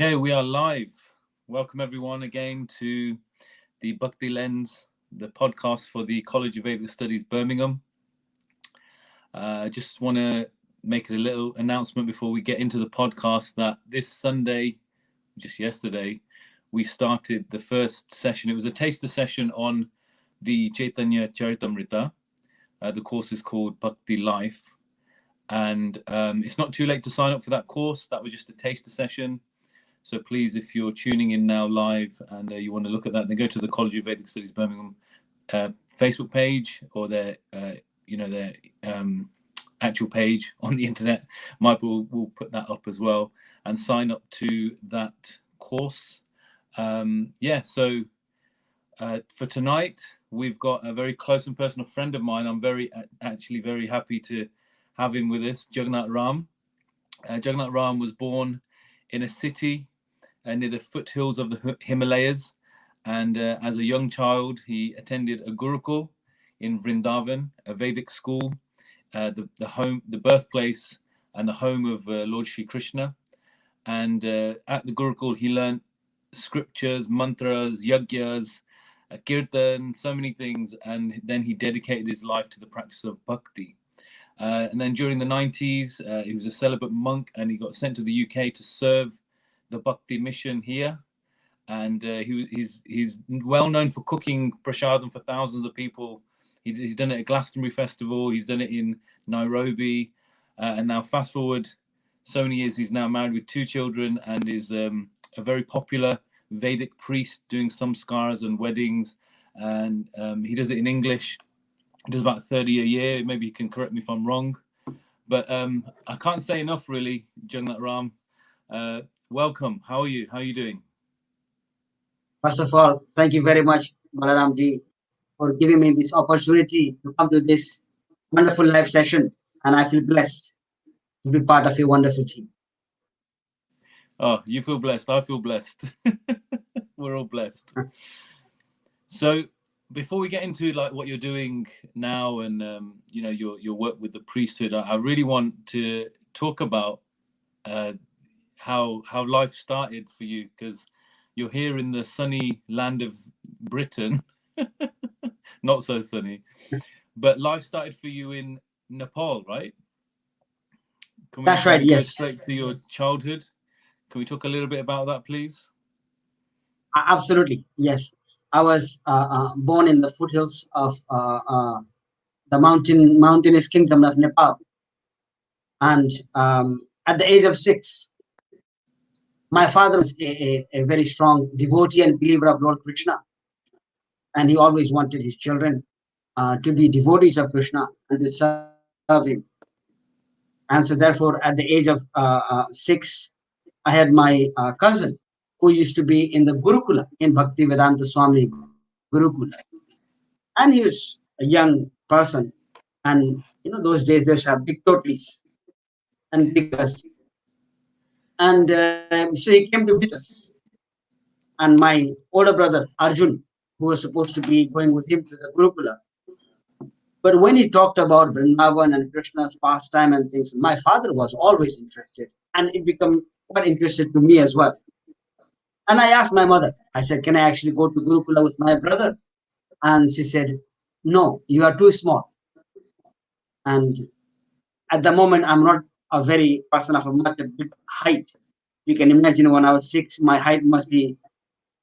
Okay, we are live. Welcome everyone again to the Bhakti Lens, the podcast for the College of Vedic Studies, Birmingham. I just want to make a little announcement before we get into the podcast that this Sunday, just yesterday, we started the first session. It was a taster session on the Chaitanya Charitamrita. The course is called Bhakti Life. And it's not too late to sign up for that course. That was just a taster session. So please, if you're tuning in now live and you want to look at that, then go to the College of Vedic Studies Birmingham Facebook page or their actual page on the internet. Michael will put that up as well and sign up to that course. So for tonight, we've got a very close and personal friend of mine. I'm very happy to have him with us, Jagannatha Ramu. Jagannatha Ramu was born in a city near the foothills of the Himalayas, and as a young child he attended a Gurukul in Vrindavan, a Vedic school, the birthplace and the home of Lord Shri Krishna. And at the Gurukul he learned scriptures, mantras, yagyas, kirtan, so many things, and then he dedicated his life to the practice of bhakti. And then during the 90s, he was a celibate monk, and he got sent to the UK to serve the Bhakti mission here. And he's well known for cooking prasadam for thousands of people. He's done it at Glastonbury Festival. He's done it in Nairobi. And now fast forward so many years, he's now married with 2 children and is a very popular Vedic priest doing samskars and weddings. And he does it in English. He does about 30 a year. Maybe you can correct me if I'm wrong. But I can't say enough, really, Jagannatha Ramu. Welcome. How are you? How are you doing? First of all, thank you very much, Balaramji, for giving me this opportunity to come to this wonderful live session. And I feel blessed to be part of your wonderful team. Oh, you feel blessed. I feel blessed. We're all blessed. So before we get into like what you're doing now and your work with the priesthood, I really want to talk about how life started for you, because you're here in the sunny land of Britain. Not so sunny, but life started for you in Nepal, right? That's right. Go Yes. straight to your childhood. Can we talk a little bit about that, please? Absolutely. Yes. I was born in the foothills of the mountainous kingdom of Nepal. And at the age of 6, my father was a very strong devotee and believer of Lord Krishna. And he always wanted his children to be devotees of Krishna and to serve him. And so therefore, at the age of 6, I had my cousin who used to be in the Gurukula in Bhakti Vedanta Swami Gurukula. And he was a young person. And, those days they have big totlis and big us. And so he came to visit us. And my older brother, Arjun, who was supposed to be going with him to the Gurukula. But when he talked about Vrindavan and Krishna's pastime and things, my father was always interested. And it became quite interested to me as well. And I asked my mother, I said, can I actually go to Gurukula with my brother? And she said, no, you are too small. And at the moment, I'm not a very person of a much big height. You can imagine when I was 6, my height must be,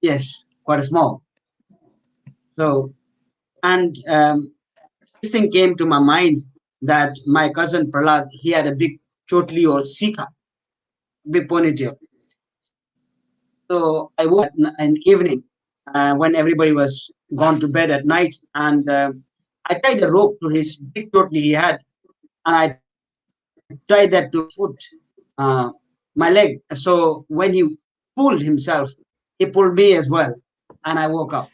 yes, quite small. So, and this thing came to my mind that my cousin Prahlad, he had a big chotli or sikha, big ponytail. So I woke in the evening when everybody was gone to bed at night, and I tied a rope to his big chotli he had, and I tied that to foot, my leg. So when he pulled himself, he pulled me as well, and I woke up.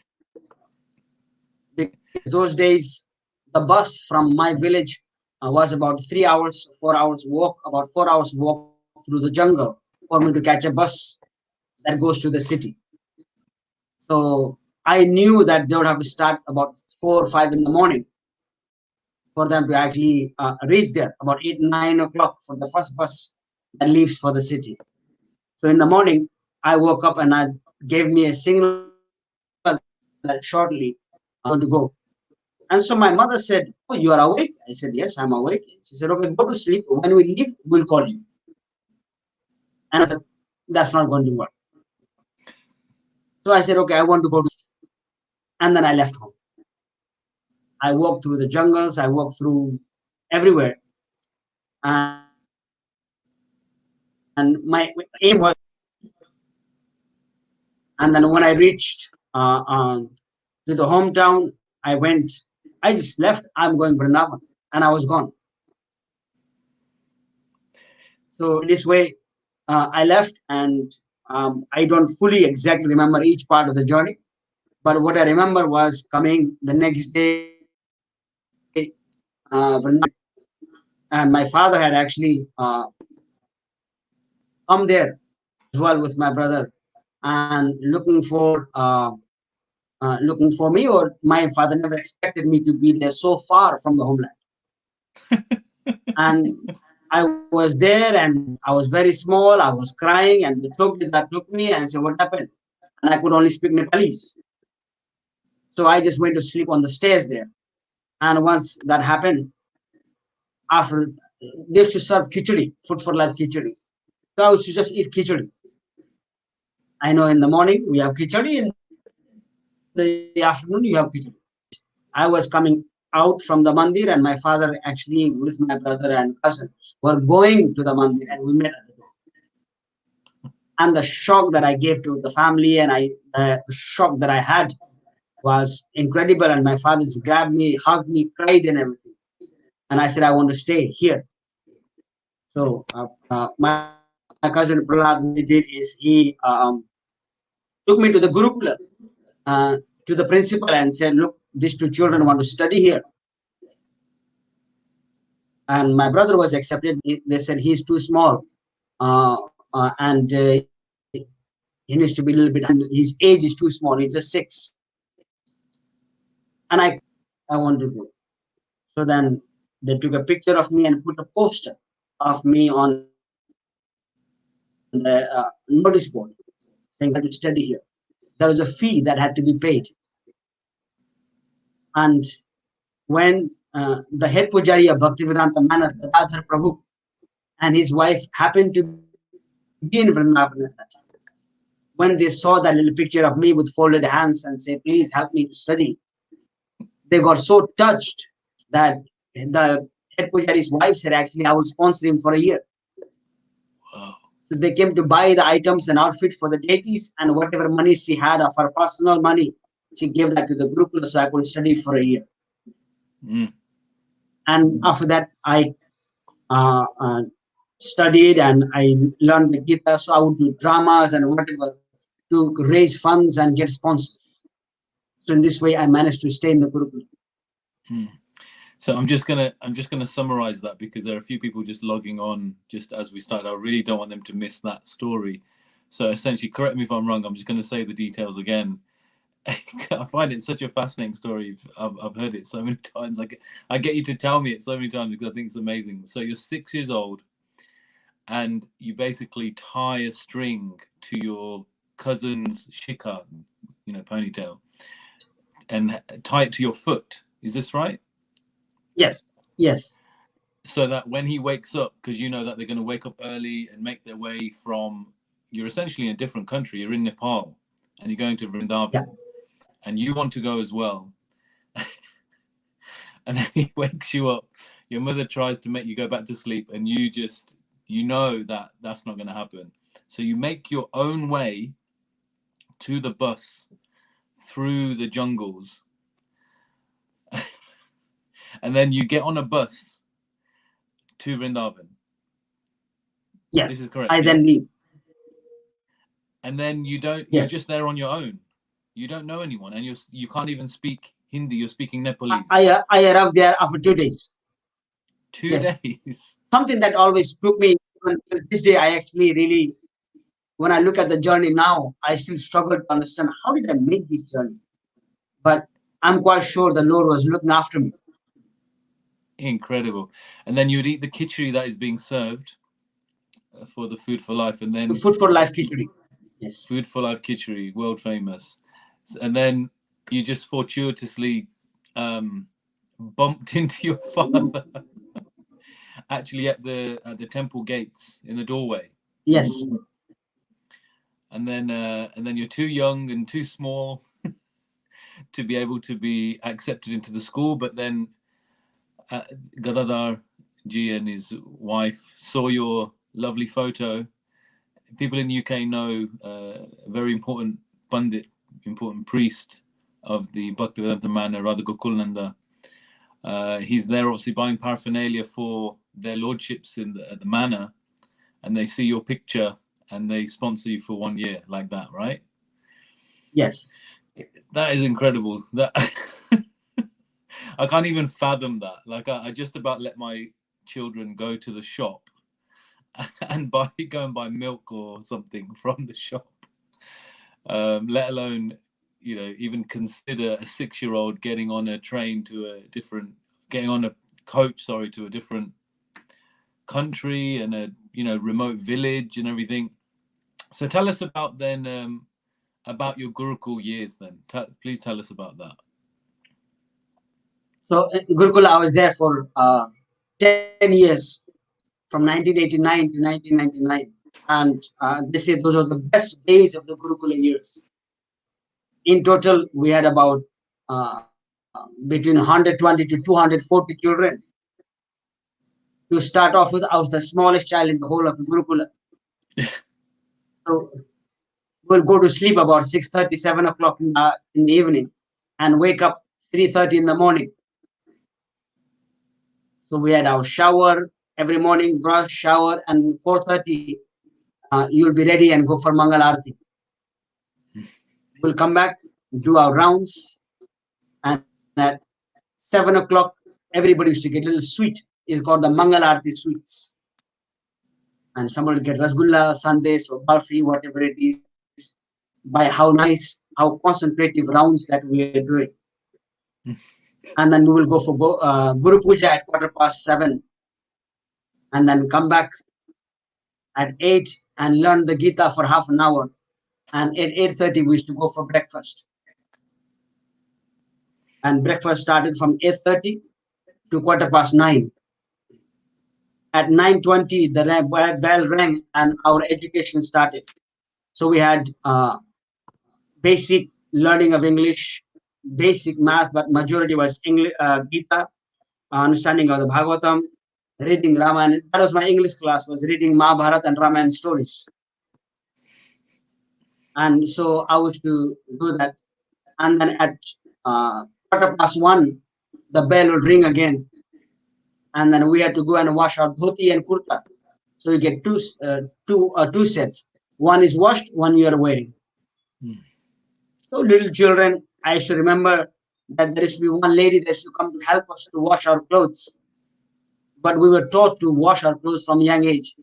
Because those days, the bus from my village was about 3 hours, 4 hours walk, about 4 hours walk through the jungle for me to catch a bus that goes to the city. So I knew that they would have to start about 4 or 5 in the morning for them to actually reach there, about 8, 9 o'clock for the first bus that leaves for the city. So in the morning, I woke up and I gave me a signal that shortly I'm going to go. And so my mother said, "Oh, you are awake?" I said, "Yes, I'm awake." She said, "Okay, go to sleep. When we leave, we'll call you." And I said, "That's not going to work." So I said, "Okay, I want to go to sleep." And then I left home. I walked through the jungles. I walked through everywhere. And my aim was, and then when I reached to the hometown, I went, I just left. I'm going Vrindavan. And I was gone. So in this way, I left, and I don't fully exactly remember each part of the journey. But what I remember was coming the next day, and my father had actually come there as well with my brother, and looking for me. Or my father never expected me to be there so far from the homeland. And I was there, and I was very small. I was crying, and the Togri that took me and said, "What happened?" And I could only speak Nepalese. So I just went to sleep on the stairs there. And once that happened, after they used to serve khichdi, food for life khichdi. So I used to just eat khichdi. I know in the morning we have khichdi, in the afternoon you have khichdi. I was coming out from the mandir, and my father actually with my brother and cousin were going to the mandir, and we met at the door. And the shock that I gave to the family, and the shock that I had was incredible. And my father just grabbed me, hugged me, cried, and everything. And I said, "I want to stay here." So my cousin Prahlad, what he did is he took me to the Gurukula, to the principal, and said, "Look, these two children want to study here." And my brother was accepted. They said he's too small, and he needs to be a little bit. His age is too small. He's just 6. And I wanted to go. So then they took a picture of me and put a poster of me on the notice board saying that to study here. There was a fee that had to be paid. And when the head pujari of Bhaktivedanta Manor, Gadadhar Prabhu, and his wife happened to be in Vrindavan at that time, when they saw that little picture of me with folded hands and say, "Please help me to study," they got so touched that the head pujari's wife said, "Actually, I will sponsor him for a year." Wow. So they came to buy the items and outfit for the deities, and whatever money she had of her personal money, she gave that to the Gurukula so I could study for a year. Mm. And after that, I studied and I learned the Gita. So I would do dramas and whatever to raise funds and get sponsors. So in this way, I managed to stay in the Gurukula. Mm. So I'm just gonna summarize that, because there are a few people just logging on just as we started. I really don't want them to miss that story. So essentially, correct me if I'm wrong. I'm just going to say the details again. I find it such a fascinating story. I've heard it so many times. Like, I get you to tell me it so many times because I think it's amazing. So you're 6 years old, and you basically tie a string to your cousin's shikha, ponytail, and tie it to your foot. Is this right? Yes, yes. So that when he wakes up, because you know that they're going to wake up early and make their way from, you're essentially in a different country. You're in Nepal, and you're going to Vrindavan. Yeah. And you want to go as well. And then he wakes you up. Your mother tries to make you go back to sleep, and you know that that's not going to happen. So you make your own way to the bus through the jungles. And then you get on a bus to Vrindavan. Yes. This is correct. I then leave. And then you're just there on your own. You don't know anyone, and you can't even speak Hindi. You're speaking Nepalese. I arrived there after 2 days. 2 days. Something that always took me until this day. I actually really, when I look at the journey now, I still struggle to understand how did I make this journey. But I'm quite sure the Lord was looking after me. Incredible. And then you would eat the khichdi that is being served for the food for life, and then The food for life khichdi. Yes. Food for Life Khichdi, world famous. And then you just fortuitously bumped into your father actually at the temple gates in the doorway. Yes. And then you're too young and too small to be able to be accepted into the school. But then Gadadhar ji and his wife saw your lovely photo. People in the UK know a very important Pandit, important priest of the Bhaktivedanta manor, Radha Gokulananda. He's there obviously buying paraphernalia for their lordships at the manor, and they see your picture and they sponsor you for 1 year like that, right? Yes. That is incredible. That I can't even fathom that. Like I just about let my children go to the shop and go and buy milk or something from the shop. Let alone, even consider a 6-year-old getting on a coach to a different country and a remote village and everything. So tell us about then about your Gurukul years then. Please tell us about that. So Gurukula, I was there for 10 years, from 1989 to 1999. And they say those are the best days of the Gurukula years. In total, we had about between 120 to 240 children. To start off with, I was the smallest child in the whole of the Gurukula. So we'll go to sleep about 6:30, 7 o'clock in the evening and wake up 3:30 in the morning. So we had our shower every morning, brush, shower, and 4:30, you'll be ready and go for Mangal Aarti. We'll come back, do our rounds, and at 7 o'clock, everybody used to get a little sweet. It's called the Mangal Aarti sweets. And somebody will get rasgulla, sandesh, or barfi, whatever it is, by how nice, how concentrative rounds that we are doing. And then we will go for Guru Puja at 7:15, and then come back at 8 and learn the Gita for half an hour. And at 8:30, we used to go for breakfast. And breakfast started from 8:30 to 9:15. At 9:20, the bell rang and our education started. So we had basic learning of English, basic math, but majority was English, Gita, understanding of the Bhagavatam, reading Ramayana. That was my English class, was reading Mahabharata and Ramayana stories. And so I was to do that. And then at 1:15, the bell would ring again. And then we had to go and wash our dhoti and kurta. So you get two sets. One is washed, one you are wearing. So little children, I should remember that there used to be one lady that used to come to help us to wash our clothes. But we were taught to wash our clothes from young age.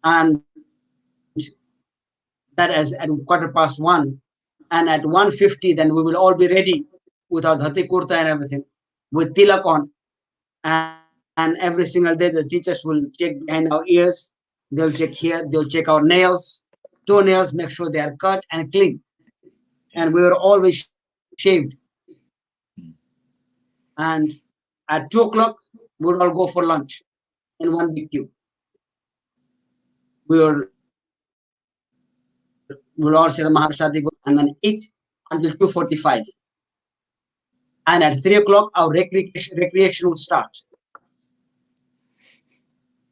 And that is at 1:15. And at 1:50, then we will all be ready with our dhati kurta and everything, with tilak on. And every single day, the teachers will check behind our ears. They'll check here. They'll check our nails, toenails, make sure they are cut and clean. And we were always shaved. And at 2 o'clock, we would all go for lunch in one big queue. We would all say the Maharashadi and then eat until 2:45. And at 3 o'clock, our recreation would start.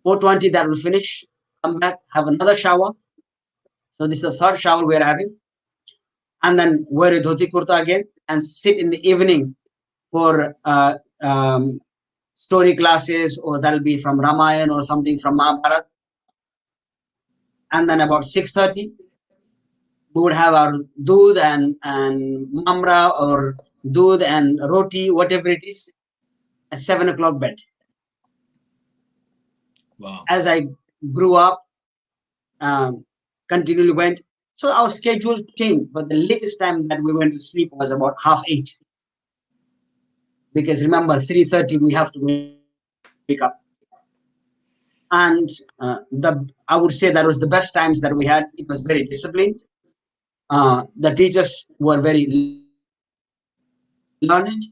4:20, that will finish. Come back, have another shower. So this is the third shower we are having. And then wear a dhoti kurta again and sit in the evening for story classes, or that'll be from Ramayana or something from Mahabharata. And then about 6:30, we would have our doodh and mamra or doodh and roti, whatever it is, at 7 o'clock bed. Wow. As I grew up, continually went. So our schedule changed, but the latest time that we went to sleep was about 8:30. Because remember, 3:30 we have to wake up. And I would say that was the best times that we had. It was very disciplined. The teachers were very learned,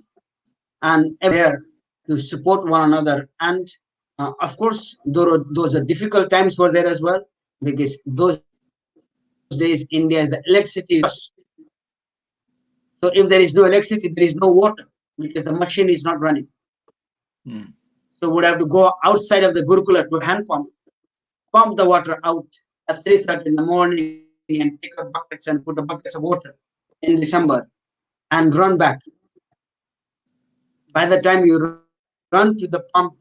and everyone was there to support one another. And of course, those are difficult times were there as well, because those days India, the electricity is first. So if there is no electricity, there is no water, because the machine is not running. Mm. So we would have to go outside of the Gurukula to hand pump the water out at 3:30 in the morning, and take out buckets and put the buckets of water in December and run back. By the time you run to the pump,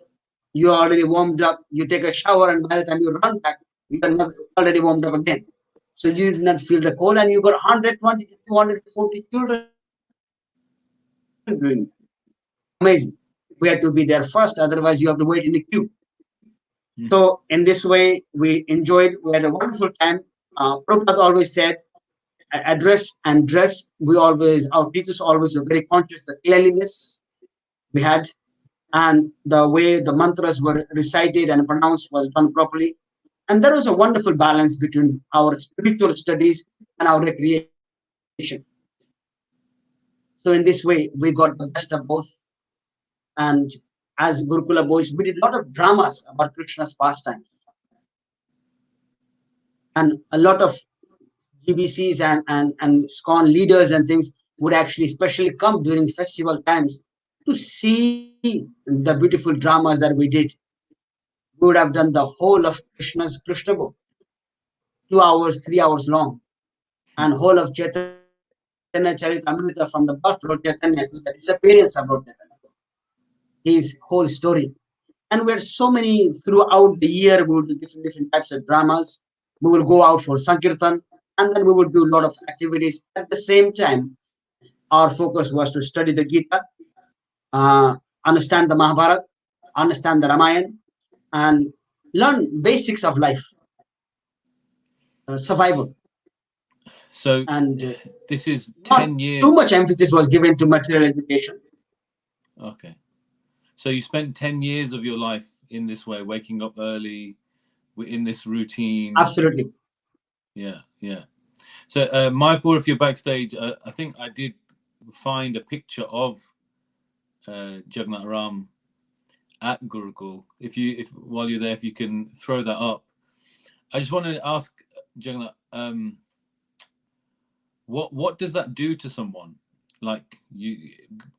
you are already warmed up. You take a shower, and by the time you run back, you are not already warmed up again. So you did not feel the cold, and you got 120 to 240 children doing it. Amazing. We had to be there first, otherwise you have to wait in the queue. Mm. So in this way, we enjoyed. We had a wonderful time. Prabhupada always said, address and dress. Our teachers always were very conscious the cleanliness we had, and the way the mantras were recited and pronounced was done properly. And there was a wonderful balance between our spiritual studies and our recreation. So in this way, we got the best of both. And as Gurukula boys, we did a lot of dramas about Krishna's pastimes, and a lot of GBCs and SCON leaders and things would actually especially come during festival times to see the beautiful dramas that we did. We would have done the whole of Krishna's Krishna book, 2 hours, 3 hours long, and whole of Chaitanya Charitamrita from the birth of Lord Chaitanya to the disappearance of Lord Chaitanya, his whole story. And we had so many throughout the year. We would do different types of dramas. We will go out for Sankirtan, and then we would do a lot of activities. At the same time, our focus was to study the Gita, understand the Mahabharata, understand the Ramayana, and learn basics of life, survival. So And this is not 10 too much years. emphasis was given to material education. Okay. So you spent 10 years of your life in this way, waking up early, in this routine. Absolutely. Yeah, yeah. So, Maipur, if you're backstage, I think I did find a picture of Jagannath Ram at Gurukul. If while you're there, if you can throw that up. I just wanted to ask Jagannath, what does that do to someone? Like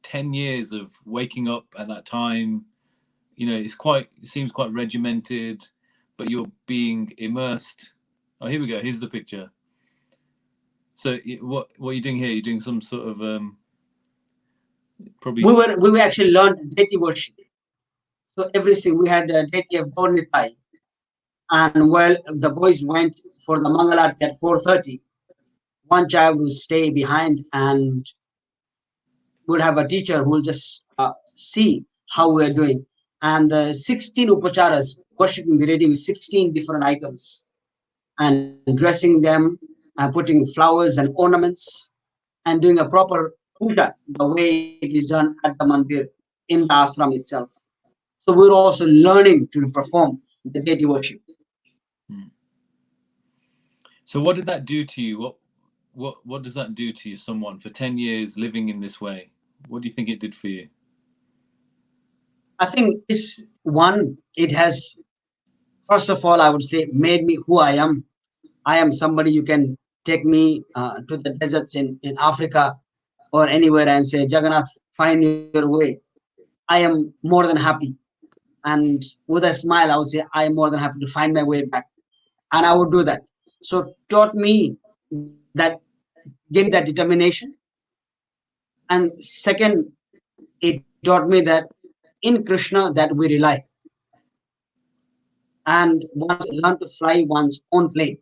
10 years of waking up at that time, it seems quite regimented, but you're being immersed. Oh, here we go. Here's the picture. So what are you doing here? You're doing some sort of probably. We actually learned deity worship. So everything we had a deity of Gornitai, and while the boys went for the Mangalarti at 4:30, one child would stay behind and would have a teacher who will just see how we are doing. And the 16 upacharas worshipping the deity with 16 different items and dressing them and putting flowers and ornaments and doing a proper puja the way it is done at the mandir in the ashram itself. So we're also learning to perform the deity worship. So what did that do to you? What does that do to you, someone for 10 years living in this way? What do you think it did for you? I think this one, it has, first of all, I would say, made me who I am. I am somebody you can take me to the deserts in Africa or anywhere and say, Jagannath, find your way. I am more than happy. And with a smile, I would say, I am more than happy to find my way back. And I would do that. So taught me that, gave me that determination. And second, it taught me that in Krishna that we rely. And one learn to fly one's own plane.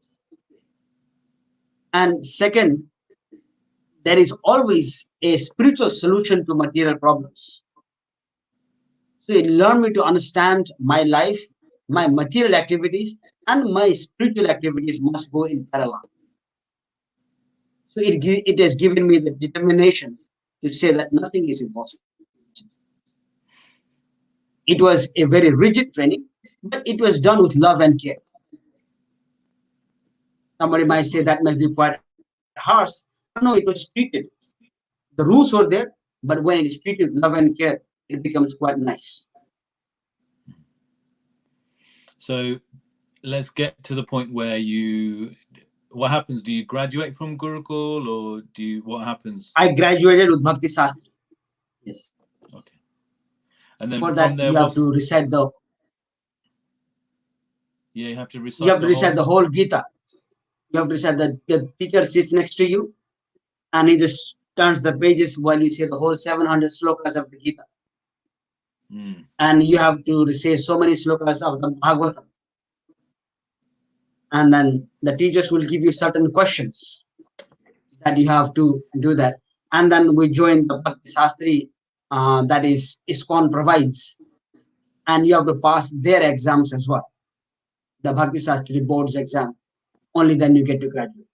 And second, there is always a spiritual solution to material problems. So it learned me to understand my life, my material activities, and my spiritual activities must go in parallel. So it has given me the determination to say that nothing is impossible. It was a very rigid training, but it was done with love and care. Somebody might say that might be quite harsh, but no, it was treated. The rules were there, but when it is treated with love and care, it becomes quite nice. So let's get to the point where what happens? Do you graduate from Gurukul, or what happens? I graduated with Bhakti Sastri. Yes. Okay. And then For from that, there, you have to recite the. Yeah, you have to recite. You have to recite the whole Gita. You have to recite the teacher sits next to you, and he just turns the pages while you say the whole 700 slokas of the Gita. And you have to recite so many slokas of the Bhagavatam. And then the teachers will give you certain questions that you have to do that. And then we join the Bhakti Sastri that is ISKCON provides. And you have to pass their exams as well. The Bhakti Sastri board's exam. Only then you get to graduate.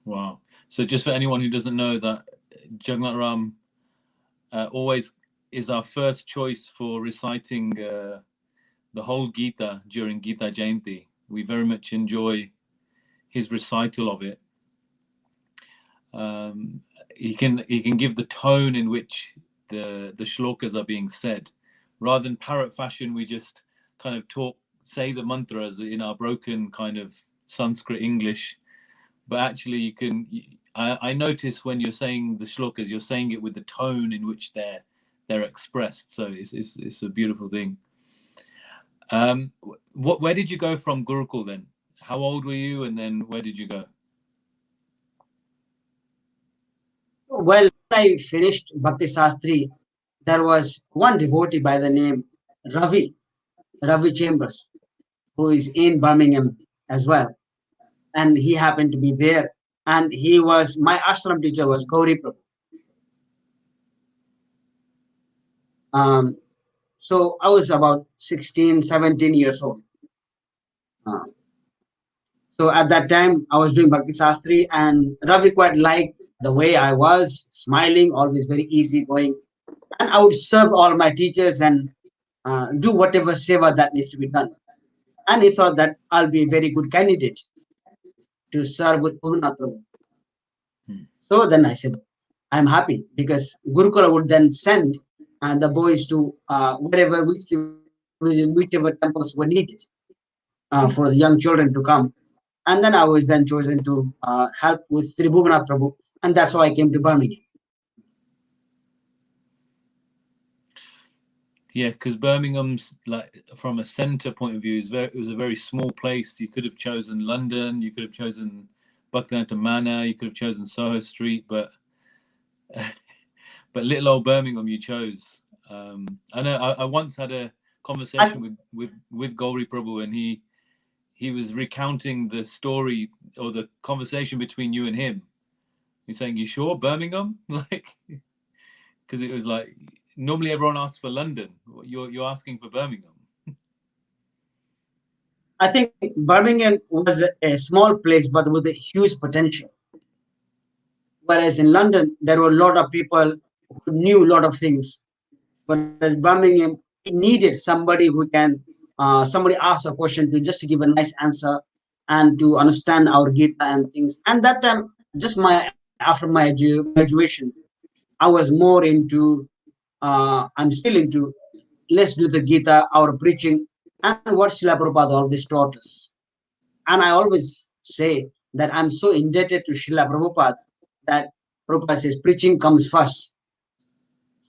Wow. So just for anyone who doesn't know, that Jagannath Ram always is our first choice for reciting the whole Gita during Gita Jayanti. We very much enjoy his recital of it. He can give the tone in which the shlokas are being said. Rather than parrot fashion, we just kind of say the mantras in our broken kind of Sanskrit English. But actually, I notice when you're saying the shlokas, you're saying it with the tone in which they're expressed. So it's a beautiful thing. Where did you go from Gurukul then? How old were you, and then where did you go? Well, I finished Bhakti Sastri. There was one devotee by the name Ravi Chambers, who is in Birmingham as well. And he happened to be there. And my ashram teacher was Gauri Prabhu. So I was about 16, 17 years old. So at that time, I was doing Bhakti Sastri, and Ravi quite liked the way I was, smiling, always very easy going. And I would serve all my teachers and do whatever seva that needs to be done. And he thought that I'll be a very good candidate to serve with Bhuvanath Prabhu. So then I said, I'm happy, because Gurukula would then send the boys to whichever temples were needed for the young children to come. And then I was then chosen to help with Sri Bhuvanath Prabhu, and that's how I came to Birmingham. Yeah, because Birmingham's, like, from a centre point of view, it was a very small place. You could have chosen London, you could have chosen Bhaktivedanta Manor, you could have chosen Soho Street, but little old Birmingham you chose. I know I once had a conversation with Gauri Prabhu, and he was recounting the story or the conversation between you and him. He's saying, "You sure Birmingham?" Like, because it was like, normally everyone asks for London. You're asking for Birmingham. I think Birmingham was a small place, but with a huge potential. Whereas in London, there were a lot of people who knew a lot of things. Whereas Birmingham, it needed somebody who can, somebody ask a question to give a nice answer and to understand our Gita and things. And that time, after my graduation, I was more into, I'm still into, let's do the Gita, our preaching, and what Srila Prabhupada always taught us. And I always say that I'm so indebted to Srila Prabhupada that Prabhupada says preaching comes first.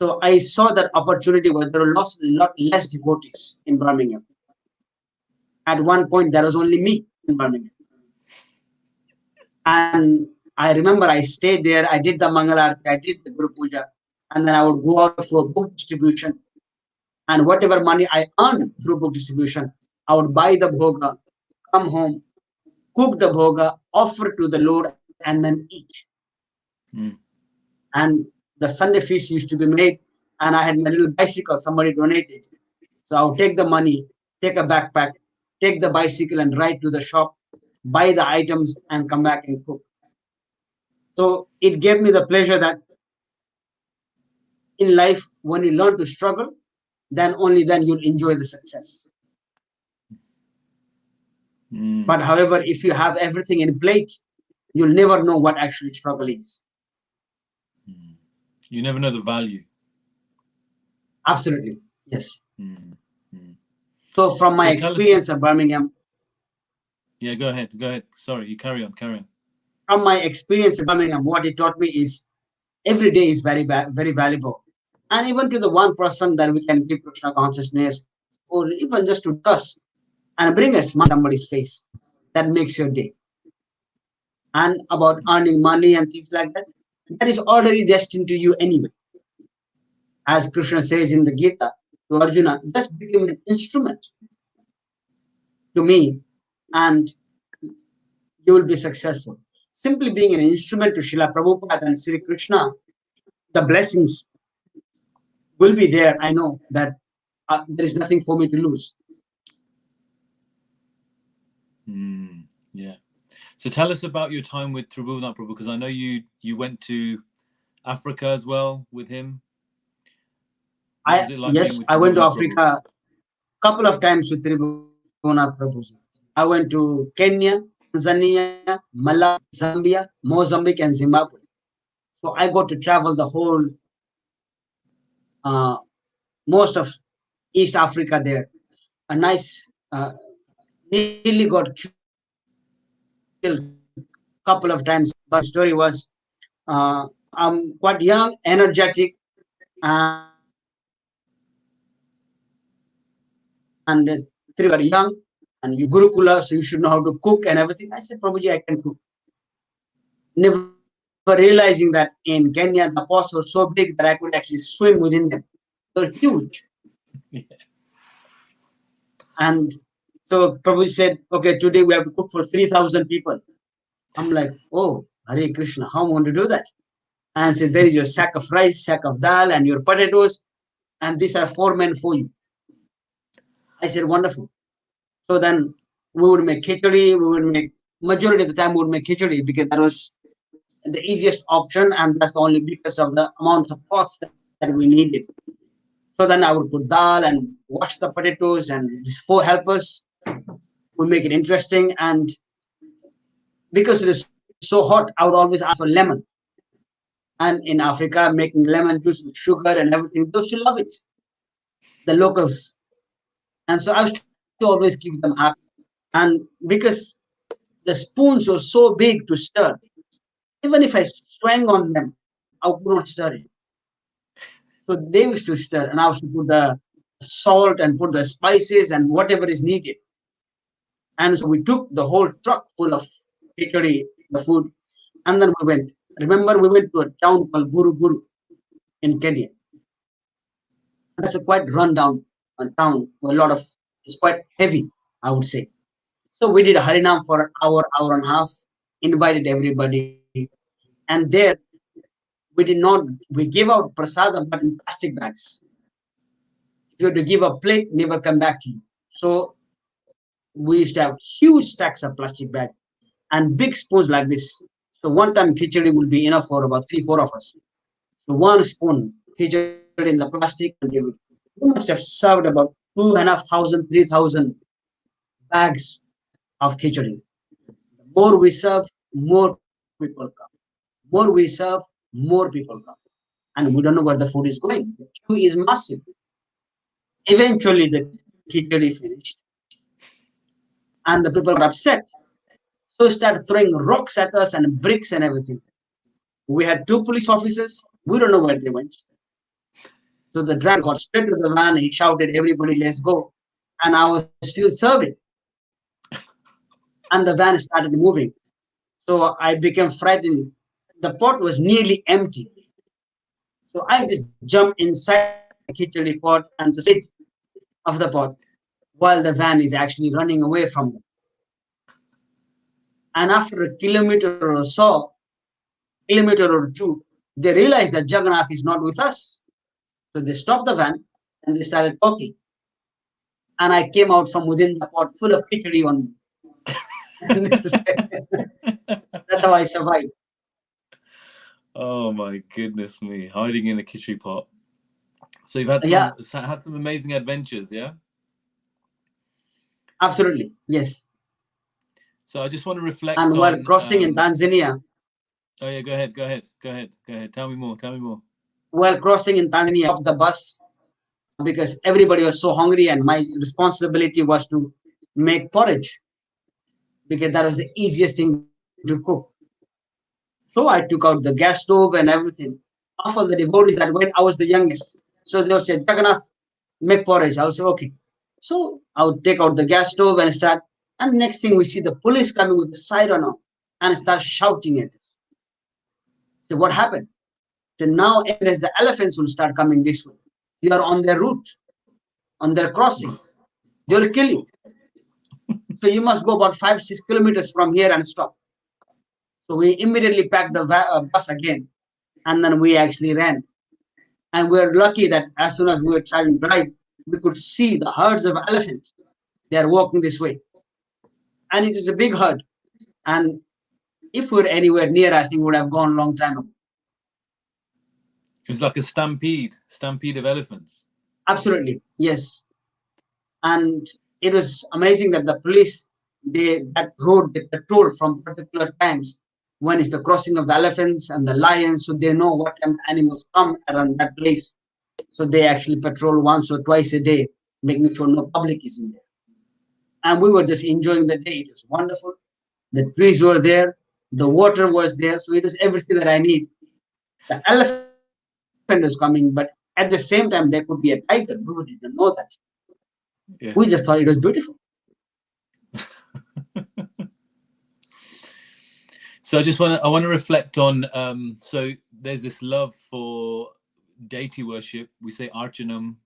So I saw that opportunity where there were a lot less devotees in Birmingham. At one point, there was only me in Birmingham. And I remember I stayed there, I did the Mangalarti, I did the Guru Puja, and then I would go out for book distribution. And whatever money I earned through book distribution, I would buy the bhoga, come home, cook the bhoga, offer to the Lord, and then eat. And the Sunday feast used to be made, and I had my little bicycle somebody donated. So I would take the money, take a backpack, take the bicycle and ride to the shop, buy the items and come back and cook. So it gave me the pleasure that in life, when you learn to struggle, then only then you'll enjoy the success. But however, if you have everything in plate, you'll never know what actually struggle is. You never know the value. Absolutely, yes. So from my experience at Birmingham. Yeah, go ahead. Sorry, you carry on. From my experience at Birmingham, what it taught me is every day is very valuable. And even to the one person that we can give Krishna consciousness, or even just to discuss and bring a smile on somebody's face, that makes your day. And about earning money and things like that, that is already destined to you anyway. As Krishna says in the Gita to Arjuna, just become an instrument to me and you will be successful. Simply being an instrument to Srila Prabhupada and Sri Krishna, the blessings will be there. I know that there is nothing for me to lose. Yeah. So tell us about your time with Tribhuvan Prabhu, because I know you went to Africa as well with him. Yes, I went to Africa a couple of times with Tribhuvan Prabhu. I went to Kenya, Tanzania, Malawi, Zambia, Mozambique, and Zimbabwe. So I got to travel the whole, most of East Africa there. A nice, nearly got killed a couple of times. But the story was, I'm quite young, energetic, and three were young, and you Gurukula, so you should know how to cook and everything. I said, Prabhuji, I can cook. Never realizing that in Kenya, the pots were so big that I could actually swim within them. They're huge. Yeah. And so Prabhuji said, okay, today we have to cook for 3,000 people. I'm like, oh, Hare Krishna, how am I going to do that? And said, there is your sack of rice, sack of dal, and your potatoes, and these are 4 men for you. I said, wonderful. So then we would make khichdi. We would make, majority of the time we would make khichdi because that was the easiest option, and that's only because of the amount of pots that we needed. So then I would put dal and wash the potatoes, and these 4 helpers would make it interesting. And because it is so hot, I would always ask for lemon. And in Africa, making lemon juice with sugar and everything, those who love it, the locals. And so I was to always keep them happy. And because the spoons were so big to stir, even if I swung on them, I would not stir it. So they used to stir, and I used to put the salt and put the spices and whatever is needed. And so we took the whole truck full of khichdi, the food, and then we went. Remember, we went to a town called Guru in Kenya. That's a quite rundown town. A lot of, it's quite heavy, I would say. So we did a Harinam for an hour and a half, invited everybody. And there, we gave out prasadam, but in plastic bags. If you were to give a plate, never come back to you. So we used to have huge stacks of plastic bag and big spoons like this. So one time khichdi will be enough for about 3-4 of us. So one spoon khichdi in the plastic, and we must have served about 2,500, 3,000 bags of khichdi. The more we serve, more people come. More we serve, more people come. And we don't know where the food is going. The queue is massive. Eventually, the khichdi finished. And the people got upset. So started throwing rocks at us and bricks and everything. We had 2 police officers. We don't know where they went. So the driver got straight to the van. He shouted, everybody, let's go. And I was still serving. And the van started moving. So I became frightened. The pot was nearly empty. So I just jumped inside the khichdi pot and just sit of the pot while the van is actually running away from them. And after a kilometer or 2, they realized that Jagannatha is not with us. So they stopped the van and they started talking. And I came out from within the pot full of khichdi on me. That's how I survived. Oh my goodness me, hiding in a khichdi pot. So you've had Yeah, some amazing adventures, yeah? absolutely. Yes. So I just want to reflect And while on crossing in Tanzania, oh yeah, go ahead. Tell me more. while crossing in Tanzania, off the bus, because everybody was so hungry, and my responsibility was to make porridge because that was the easiest thing to cook. So I took out the gas stove and everything. Half of the devotees that went, I was the youngest. So they would say, Jagannath, make porridge. I would say, okay. So I would take out the gas stove and start. And next thing we see the police coming with the siren on and start shouting at us. So what happened? So now as the elephants will start coming this way. You are on their route, on their crossing. They will kill you. So you must go about 5-6 kilometers from here and stop. So we immediately packed the bus again, and then we actually ran. And we were lucky that as soon as we were trying to drive, we could see the herds of elephants. They are walking this way, and it is a big herd. And if we were anywhere near, I think we would have gone a long time ago. it was like a stampede of elephants. Absolutely, yes. And it was amazing that the police, that road, they patrol from particular times when it's the crossing of the elephants and the lions, so they know what time the animals come around that place. So they actually patrol once or twice a day, making sure no public is in there. And we were just enjoying the day. It was wonderful. The trees were there, the water was there, so it was everything that I need. The elephant was coming, but at the same time, there could be a tiger. We didn't know that. Yeah. We just thought it was beautiful. So I want to reflect on so there's this love for deity worship. We say archanam,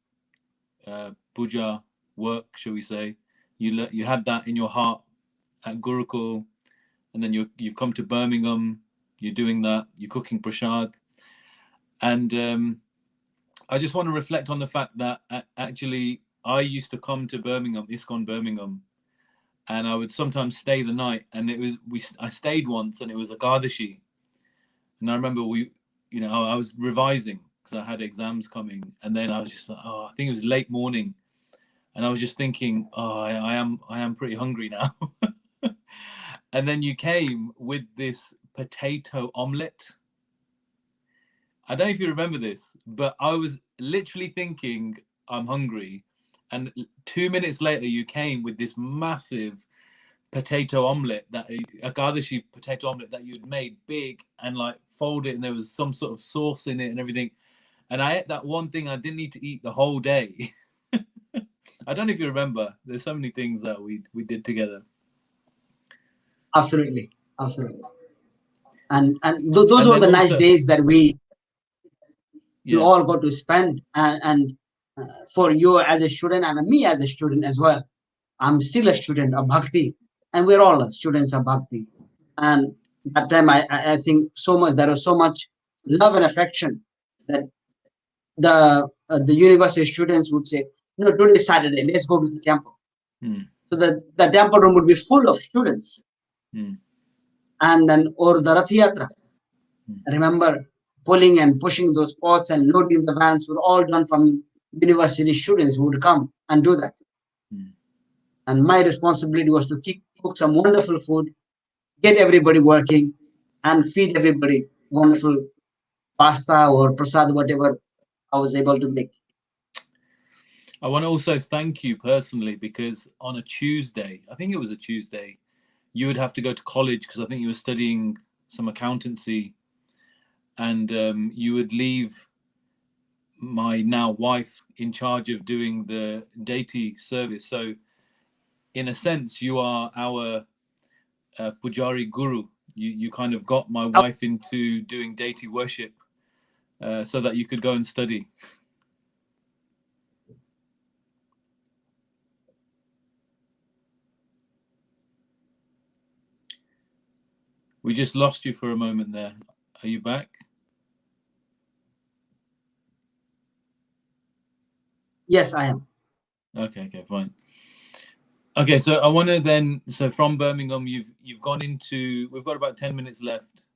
puja, work, shall we say. You had that in your heart at Gurukul, and then you've come to Birmingham, you're doing that, you're cooking prasad. And I just want to reflect on the fact that actually I used to come to Birmingham, ISKCON Birmingham, and I would sometimes stay the night. And I stayed once, and it was a Gardashi, and I remember I was revising because I had exams coming, and then I was just like, I think it was late morning, and I was just thinking, I am pretty hungry now. And then you came with this potato omelette. I don't know if you remember this, but I was literally thinking I'm hungry. And 2 minutes later, you came with this massive potato omelette, a Gardashi potato omelette that you'd made big and like folded, and there was some sort of sauce in it and everything. And I ate that one thing I didn't need to eat the whole day. I don't know if you remember. There's so many things that we did together. Absolutely. And those were the nice days that we all got to spend. And for you as a student and me as a student as well, I'm still a student of Bhakti, and we're all students of Bhakti. And that time, I think there was so much love and affection that the university students would say, today is Saturday, let's go to the temple. So the temple room would be full of students. And then, or the Rath Yatra. Remember, pulling and pushing those pots and loading the vans were all done from university students who would come and do that. And my responsibility was to cook some wonderful food, get everybody working, and feed everybody wonderful pasta or prasad, whatever I was able to make. I want to also thank you personally, because on a Tuesday, I think it was a Tuesday, you would have to go to college because I think you were studying some accountancy, and you would leave my now wife in charge of doing the deity service. So in a sense, you are our Pujari guru. You kind of got my wife into doing deity worship so that you could go and study. We just lost you for a moment there. Are you back? Yes, I am. Okay, fine. Okay, so I want to then, so from Birmingham, you've gone into, we've got about 10 minutes left.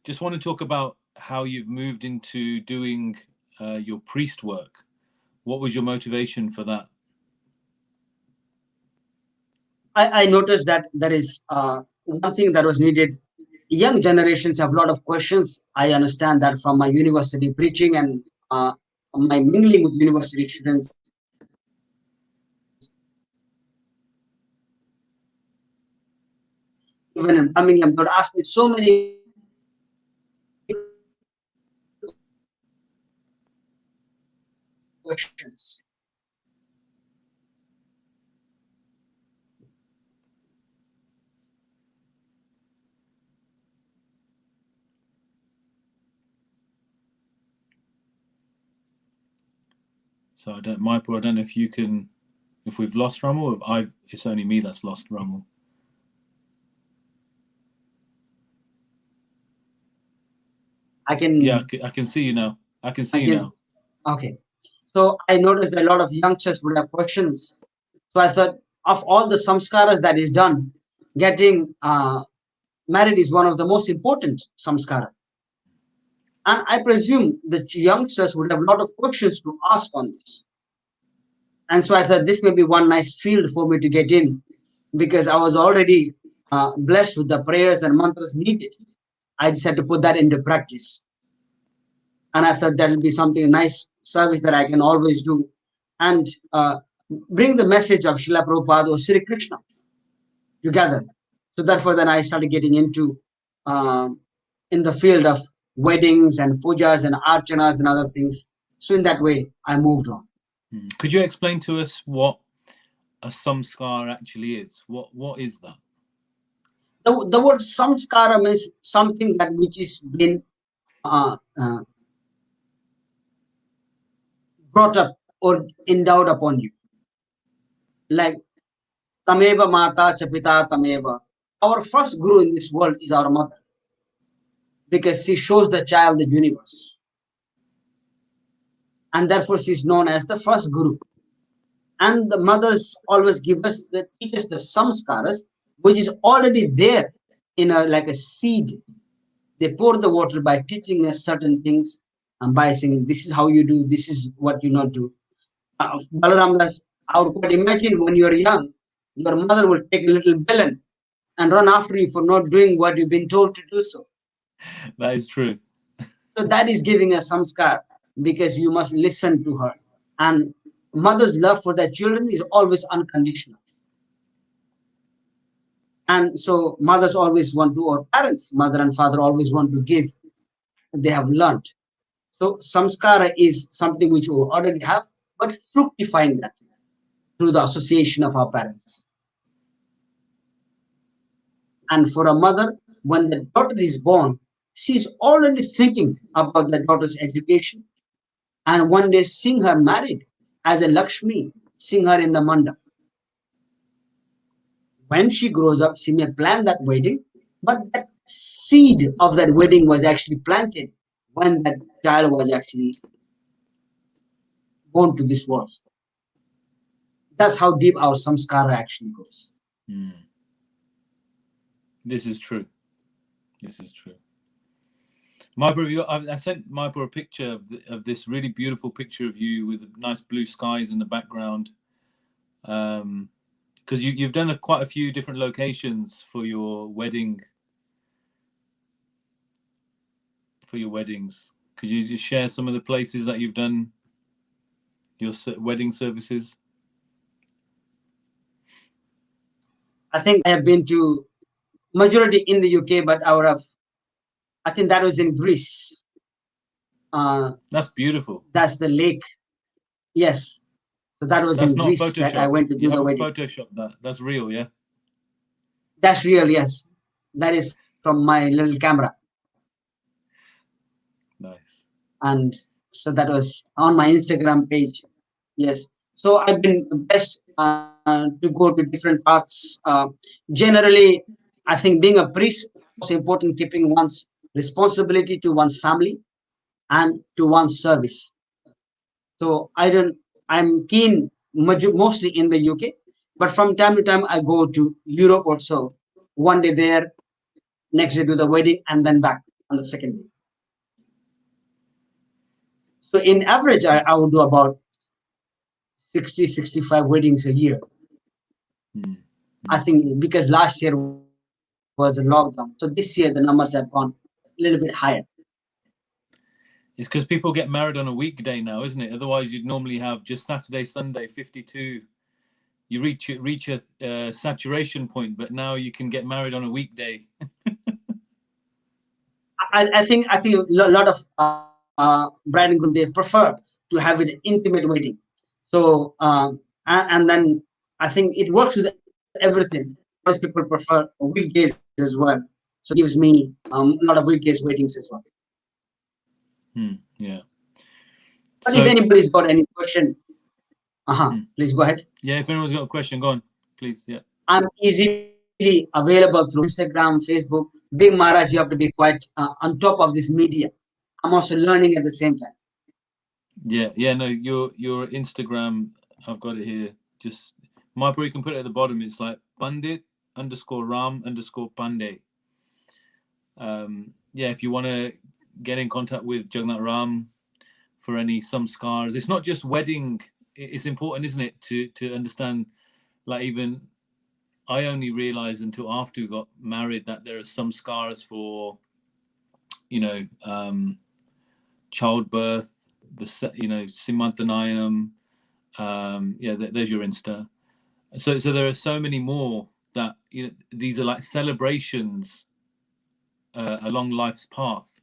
Just want to talk about how you've moved into doing your priest work. What was your motivation for that? I noticed that there is one thing that was needed. Young generations have a lot of questions. I understand that from my university preaching and my mingling with university students. Even in Birmingham, they would ask me so many questions. So I don't know if you can, if we've lost Ramu, or if it's only me that's lost Ramu. I can. Yeah, I can see you now. I can see you now. Okay. So I noticed that a lot of youngsters would have questions. So I thought, of all the samskaras that is done, getting married is one of the most important samskara. And I presume the youngsters would have a lot of questions to ask on this. And so I thought this may be one nice field for me to get in, because I was already blessed with the prayers and mantras needed. I just had to put that into practice. And I thought that will be something nice service that I can always do, and bring the message of Srila Prabhupada or Sri Krishna together. So therefore, then I started getting into in the field of weddings and pujas and archanas and other things. So in that way, I moved on. Could you explain to us what a samskar actually is? What is that? The word samskara means something that which is been brought up or endowed upon you. Like Tameva Mata Chapita Tameva. Our first guru in this world is our mother, because she shows the child the universe. And therefore she is known as the first guru. And the mothers always teach us the samskaras, which is already there in like a seed. They pour the water by teaching us certain things and by saying, this is how you do, this is what you not do. Balaram Das, I would imagine when you're young, your mother will take a little melon and run after you for not doing what you've been told to do so. That is true. So that is giving us samskar, because you must listen to her. And mother's love for their children is always unconditional. And so mothers always want to, or parents, mother and father always want to give what they have learned. So samskara is something which we already have, but fructifying that through the association of our parents. And for a mother, when the daughter is born, she's already thinking about the daughter's education, and one day seeing her married as a Lakshmi, seeing her in the mandap. When she grows up, she may plan that wedding, but that seed of that wedding was actually planted when that child was actually born to this world. That's how deep our samskara actually goes. This is true. This is true. Maipur, I sent Maipur a picture of this really beautiful picture of you with nice blue skies in the background. Because you've done quite a few different locations for your wedding. For your weddings, could you just share some of the places that you've done your wedding services? I think I have been to majority in the UK, but I think that was in Greece. That's beautiful. That's the lake. Yes. So that was in Greece that I went to do the wedding. Photoshop that. That's real, yeah? That's real, yes. That is from my little camera. Nice. And so that was on my Instagram page. Yes. So I've been blessed to go to different paths. Generally, I think being a priest is important, keeping one's responsibility to one's family and to one's service. So I'm keen mostly in the UK, but from time to time I go to Europe or so. One day there, next day do the wedding, and then back on the second day. So in average, I would do about 60, 65 weddings a year. Mm. I think because last year was a lockdown. So this year the numbers have gone a little bit higher. It's because people get married on a weekday now, isn't it? Otherwise, you'd normally have just Saturday, Sunday, 52. You reach a saturation point, but now you can get married on a weekday. I think a lot of bride and groom, they prefer to have it intimate wedding. So and then I think it works with everything. Most people prefer weekdays as well. So it gives me a lot of weekdays weddings as well. Yeah. But if So, anybody's got any question, please go ahead. yeah, if anyone's got a question, go on, please. Yeah. I'm easily available through Instagram, Facebook. Big Maharaj, you have to be quite on top of this media. I'm also learning at the same time. Yeah. No, your Instagram, I've got it here. Just you can put it at the bottom. It's like Pandit _Ram_Pandey. Yeah, if you want to get in contact with Jagannatha Ram for any samskars, it's not just wedding. It's important, isn't it, to understand. Like, even I only realized until after we got married that there are some scars for, childbirth, Simantanayanam. Yeah, there's your Insta. So there are so many more that these are like celebrations along life's path,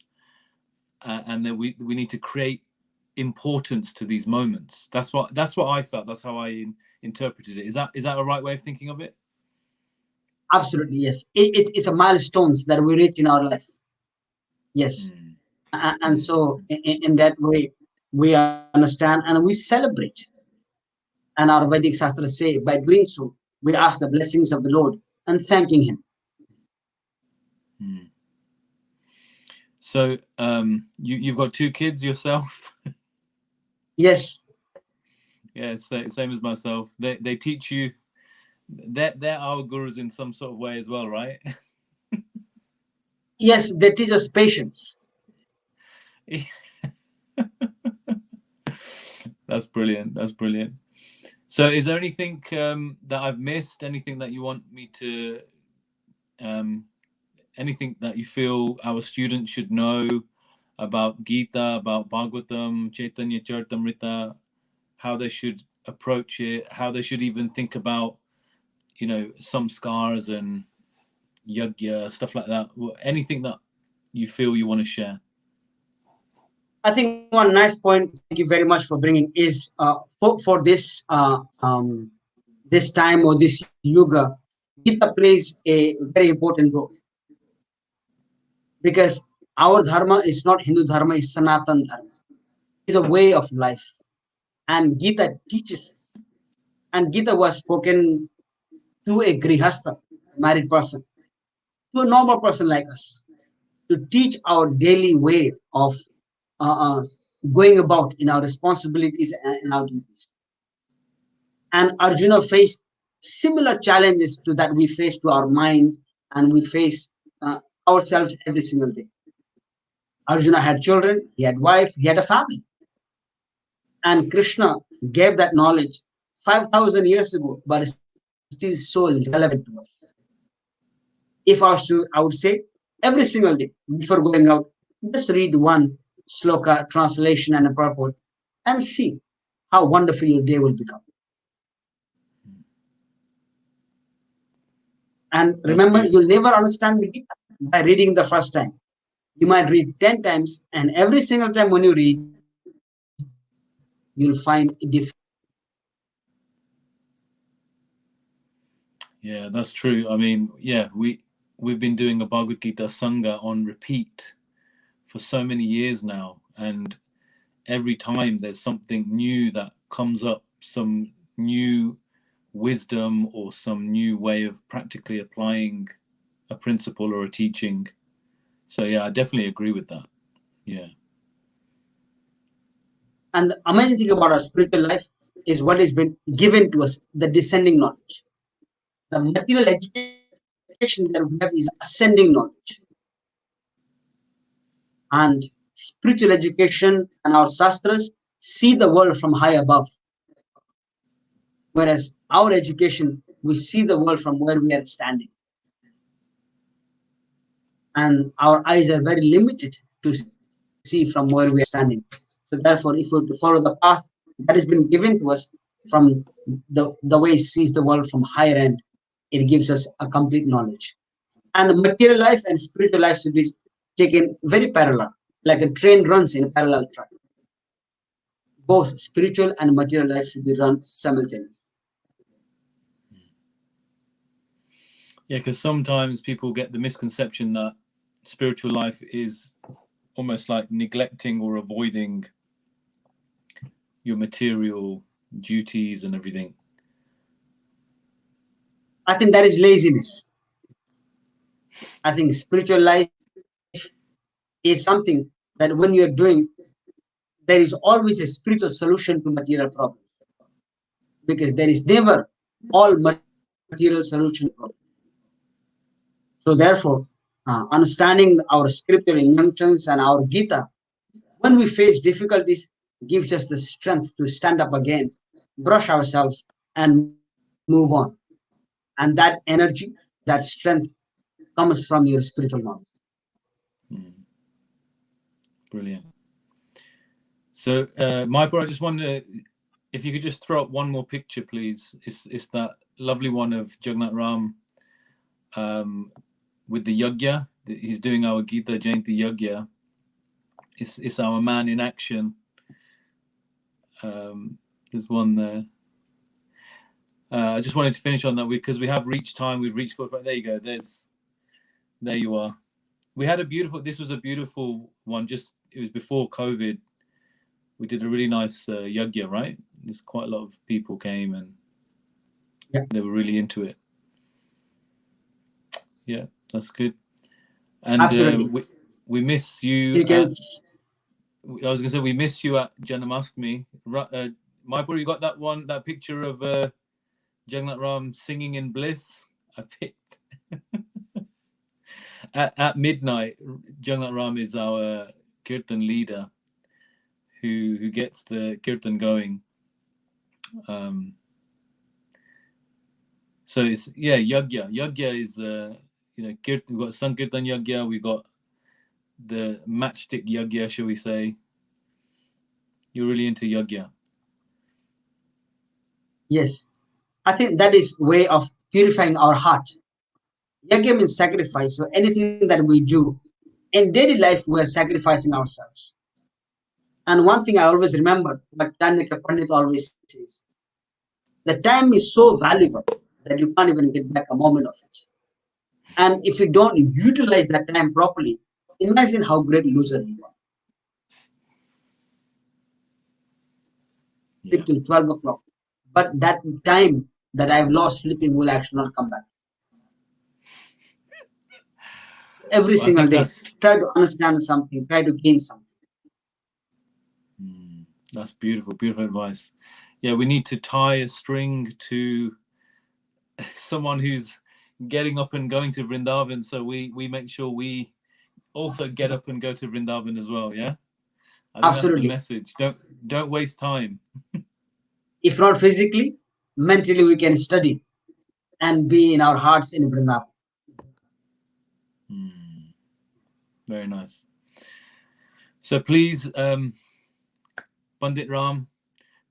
and then we need to create importance to these moments. That's what I felt. That's how I interpreted it. Is that a right way of thinking of it? Absolutely, yes. It's a milestones that we reach in our life. Yes. And so in that way, we understand and we celebrate. And our Vedic Shastras say, by doing so, we ask the blessings of the Lord and thanking Him. So you've got 2 kids yourself? Yes. Yeah, same as myself. They teach you. They're our gurus in some sort of way as well, right? Yes, they teach us patience. That's brilliant. So is there anything that I've missed? Anything that you want me to anything that you feel our students should know about Gita, about Bhagavatam, Chaitanya Charitamrita, how they should approach it, how they should even think about, some scars and yagya, stuff like that? Anything that you feel you want to share? I think one nice point, thank you very much for bringing, is for this this time or this yuga, Gita plays a very important role. Because our dharma is not Hindu dharma, it's Sanatan dharma. It's a way of life. And Gita teaches us. And Gita was spoken to a grihastha, married person, to a normal person like us, to teach our daily way of going about in our responsibilities and in our duties. And Arjuna faced similar challenges to that we face to our mind and we face ourselves every single day. Arjuna had children, he had wife, he had a family. And Krishna gave that knowledge 5,000 years ago, but it's still so relevant to us. If I was to, I would say, every single day before going out, just read one sloka translation and a purport and see how wonderful your day will become. And remember, you'll never understand the Gita by reading the first time. You might read 10 times, and every single time when you read, you'll find a different. Yeah, that's true. I mean, yeah, we've been doing a Bhagavad Gita Sangha on repeat for so many years now, and every time there's something new that comes up, some new wisdom or some new way of practically applying a principle or a teaching. So yeah, I definitely agree with that. Yeah. And the amazing thing about our spiritual life is what has been given to us, the descending knowledge. The material education that we have is ascending knowledge. And spiritual education and our sastras see the world from high above, whereas our education, we see the world from where we are standing. And our eyes are very limited to see from where we are standing. So therefore, if we were to follow the path that has been given to us from the way it sees the world from higher end, it gives us a complete knowledge. And the material life and spiritual life should be taken very parallel, like a train runs in a parallel track. Both spiritual and material life should be run simultaneously. Yeah, because sometimes people get the misconception that spiritual life is almost like neglecting or avoiding your material duties and everything. I think that is laziness. I think spiritual life is something that when you're doing, there is always a spiritual solution to material problems, because there is never all material solution to problems. So therefore, understanding our scriptural injunctions and our Gita, when we face difficulties, gives us the strength to stand up again, brush ourselves, and move on. And that energy, that strength comes from your spiritual knowledge. Brilliant. So, Maipur, I just wonder if you could just throw up one more picture, please. It's that lovely one of Jagannath Ram with the yagya. He's doing our Gita Jayanti yagya. It's our man in action. There's one there. I just wanted to finish on that because we have reached time. We've reached 45. There you go. There you are. We had this was a beautiful one. It was before COVID. We did a really nice yagya, right? There's quite a lot of people came and they were really into it. Yeah, that's good. And we miss you. I was going to say we miss you at Janamastami. Maipur, you got that picture of Jagannath Ram singing in bliss? I picked. At midnight, Jagannath Ram is our kirtan leader who gets the kirtan going. So it's yagya. Yagya is kirtan. We've got Sankirtan yagya. We got the matchstick yagya, shall we say? You're really into yagya. Yes, I think that is way of purifying our heart. Yagya means sacrifice. So anything that we do in daily life, we are sacrificing ourselves. And one thing I always remember, what Pandit always says, the time is so valuable that you can't even get back a moment of it. And if you don't utilize that time properly, imagine how great loser you are. Sleep till 12 o'clock. But that time that I've lost sleeping will actually not come back. Every single day, try to understand something, try to gain something. That's beautiful, beautiful advice. Yeah, we need to tie a string to someone who's getting up and going to Vrindavan, so we make sure we also get up and go to Vrindavan as well. Yeah, I think absolutely. That's the message. Don't waste time. If not physically, mentally we can study and be in our hearts in Vrindavan. Very nice. So please, Pandit Ram,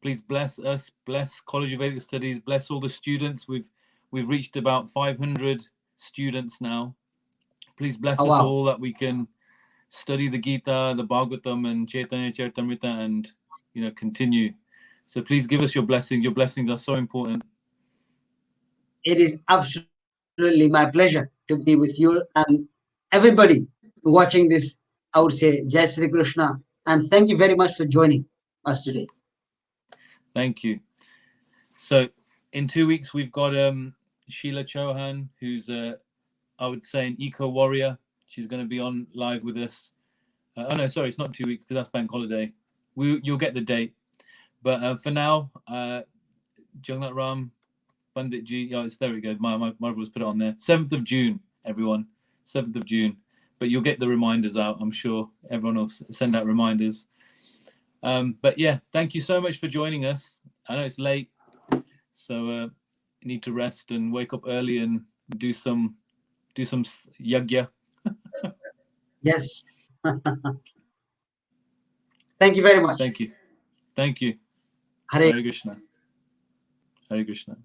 please bless us, bless College of Vedic Studies, bless all the students. We've reached about 500 students now. Please bless us all that we can study the Gita, the Bhagavatam, and Chaitanya Charitamrita, and continue. So please give us your blessings. Your blessings are so important. It is absolutely my pleasure to be with you and everybody watching this. I would say Jai Sri Krishna, and thank you very much for joining us today. Thank you. So in 2 weeks we've got Sheila Chauhan, who's I would say an eco warrior. She's going to be on live with us. Oh no, sorry, it's not 2 weeks because that's bank holiday. You'll get the date. But for now, Jagannath Ram, Pandit Ji, there we go. My brother's put it on there. 7th of June, everyone. 7th of June. but you'll get the reminders out. I'm sure everyone will send out reminders. But yeah, thank you so much for joining us. I know it's late, so you need to rest and wake up early and do some yagya. Yes. Thank you very much. Thank you. Hare Hare Krishna. Hare Krishna.